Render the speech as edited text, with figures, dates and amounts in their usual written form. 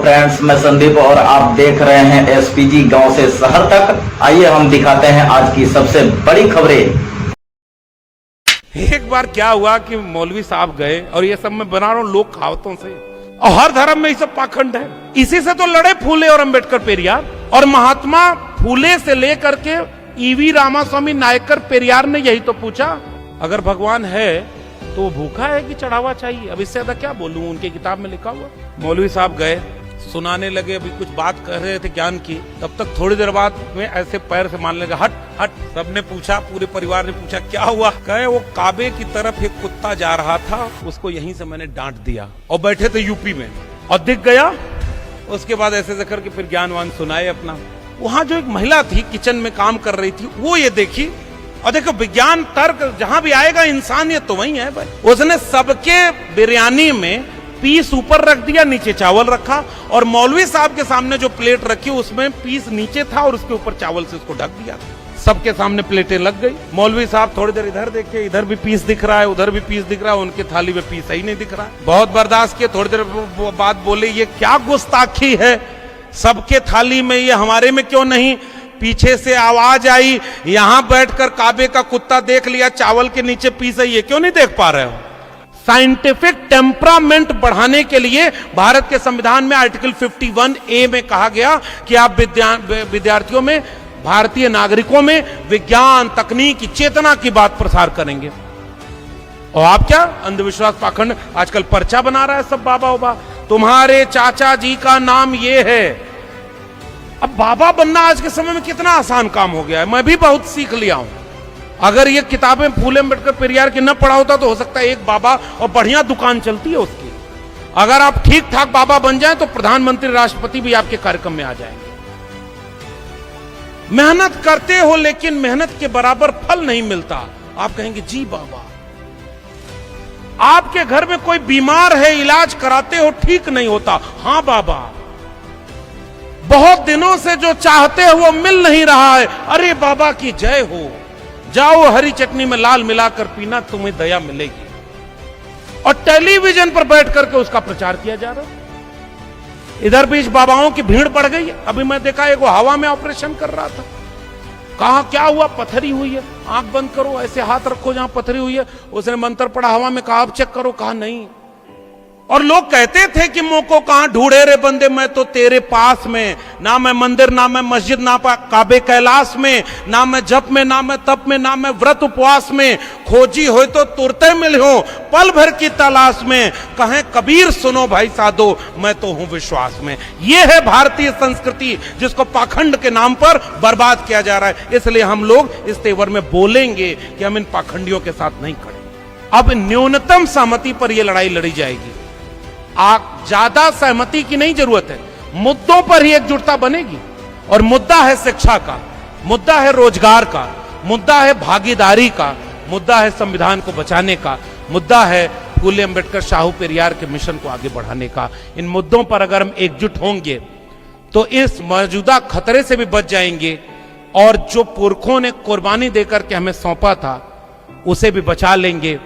Friends, मैं संदीप और आप देख रहे हैं एसपीजी गांव से शहर तक। आइए हम दिखाते हैं आज की सबसे बड़ी खबरें। एक बार क्या हुआ कि मौलवी साहब गए, और ये सब मैं बना रहा हूं लोक कहावतों से, और हर धर्म में ये सब पाखंड है। इसी से तो लड़े फूले और अंबेडकर पेरियार, और महात्मा फूले से लेकर के ईवी रामास्वामी नायकर पेरियार ने यही तो पूछा, अगर भगवान है तो वो भूखा है कि चढ़ावा चाहिए। अब इससे ज्यादा क्या बोलूं, उनके किताब में लिखा हुआ। मौलवी साहब गए, सुनाने लगे, अभी कुछ बात कर रहे थे ज्ञान की, तब तक थोड़ी देर बाद में ऐसे पैर से मान लगे, हट हट। सबने पूछा, पूरे परिवार ने पूछा क्या हुआ? कहे वो काबे की तरफ एक कुत्ता जा रहा था, उसको यहीं से मैंने डांट दिया, और बैठे थे यूपी में, और दिख गया। उसके बाद ऐसे ऐसे करके फिर ज्ञानवान सुनाए अपना। वहां जो एक महिला थी किचन में काम कर रही थी, वो ये देखी, और देखो विज्ञान तर्क जहां भी आएगा इंसानियत तो वही है भाई। उसने सबके बिरयानी में पीस ऊपर रख दिया, नीचे चावल रखा, और मौलवी साहब के सामने जो प्लेट रखी उसमें पीस नीचे था और उसके ऊपर चावल से उसको ढक दिया। सबके सामने प्लेटें लग गई। मौलवी साहब थोड़ी देर इधर देखे, इधर भी पीस दिख रहा है, उधर भी पीस दिख रहा है, उनकी थाली में पीस ही नहीं दिख रहा है। बहुत बर्दाश्त किए, थोड़ी देर बाद बोले, ये क्या गुस्ताखी है, सबके थाली में ये हमारे में क्यों नहीं? पीछे से आवाज आई, यहां बैठकर काबे का कुत्ता देख लिया, चावल के नीचे पीस है, ये क्यों नहीं देख पा रहे हो? साइंटिफिक टेम्परामेंट बढ़ाने के लिए भारत के संविधान में आर्टिकल 51A में कहा गया कि आप विद्यार्थियों में, भारतीय नागरिकों में विज्ञान तकनीक की चेतना की बात प्रसार करेंगे। और आप क्या अंधविश्वास पाखंड आजकल पर्चा बना रहा है सब बाबा उबा, तुम्हारे चाचा जी का नाम ये है। अब बाबा बनना आज के समय में कितना आसान काम हो गया है, मैं भी बहुत सीख लिया हूं। अगर ये किताबें फूले अम्बेडकर पेरियार की न पढ़ा होता तो हो सकता है एक बाबा और बढ़िया दुकान चलती है उसकी। अगर आप ठीक ठाक बाबा बन जाएं तो प्रधानमंत्री राष्ट्रपति भी आपके कार्यक्रम में आ जाएंगे। मेहनत करते हो लेकिन मेहनत के बराबर फल नहीं मिलता। आप कहेंगे जी बाबा, आपके घर में कोई बीमार है, इलाज कराते हो, ठीक नहीं होता, हां बाबा, बहुत दिनों से जो चाहते हो वो मिल नहीं रहा है, अरे बाबा की जय हो, जाओ हरी चटनी में लाल मिलाकर पीना, तुम्हें दया मिलेगी। और टेलीविजन पर बैठ करके उसका प्रचार किया जा रहा है। इधर बीच बाबाओं की भीड़ बढ़ गई है। अभी मैं देखा एक वो हवा में ऑपरेशन कर रहा था, कहा क्या हुआ? पथरी हुई है, आंख बंद करो, ऐसे हाथ रखो जहां पथरी हुई है। उसने मंत्र पढ़ा हवा में, कहा अब चेक करो, कहा नहीं। और लोग कहते थे कि मोको कहां ढूंढे रे बंदे, मैं तो तेरे पास में, ना मैं मंदिर, ना मैं मस्जिद, ना काबे कैलाश में, ना मैं जप में, ना मैं तप में, ना मैं व्रत उपवास में, खोजी हो तो तुरते मिल हो पल भर की तलाश में, कहें कबीर सुनो भाई साधो, मैं तो हूं विश्वास में। यह है भारतीय संस्कृति जिसको पाखंड के नाम पर बर्बाद किया जा रहा है। इसलिए हम लोग इस तेवर में बोलेंगे कि हम इन पाखंडियों के साथ नहीं खड़े। अब न्यूनतम सहमति पर यह लड़ाई लड़ी जाएगी। ज्यादा सहमति की नहीं जरूरत है, मुद्दों पर ही एकजुटता बनेगी। और मुद्दा है शिक्षा का, मुद्दा है रोजगार का, मुद्दा है भागीदारी का, मुद्दा है संविधान को बचाने का, मुद्दा है फूले अम्बेडकर शाहू पेरियार के मिशन को आगे बढ़ाने का। इन मुद्दों पर अगर हम एकजुट होंगे तो इस मौजूदा खतरे से भी बच जाएंगे, और जो पुरखों ने कुर्बानी देकर के हमें सौंपा था उसे भी बचा लेंगे।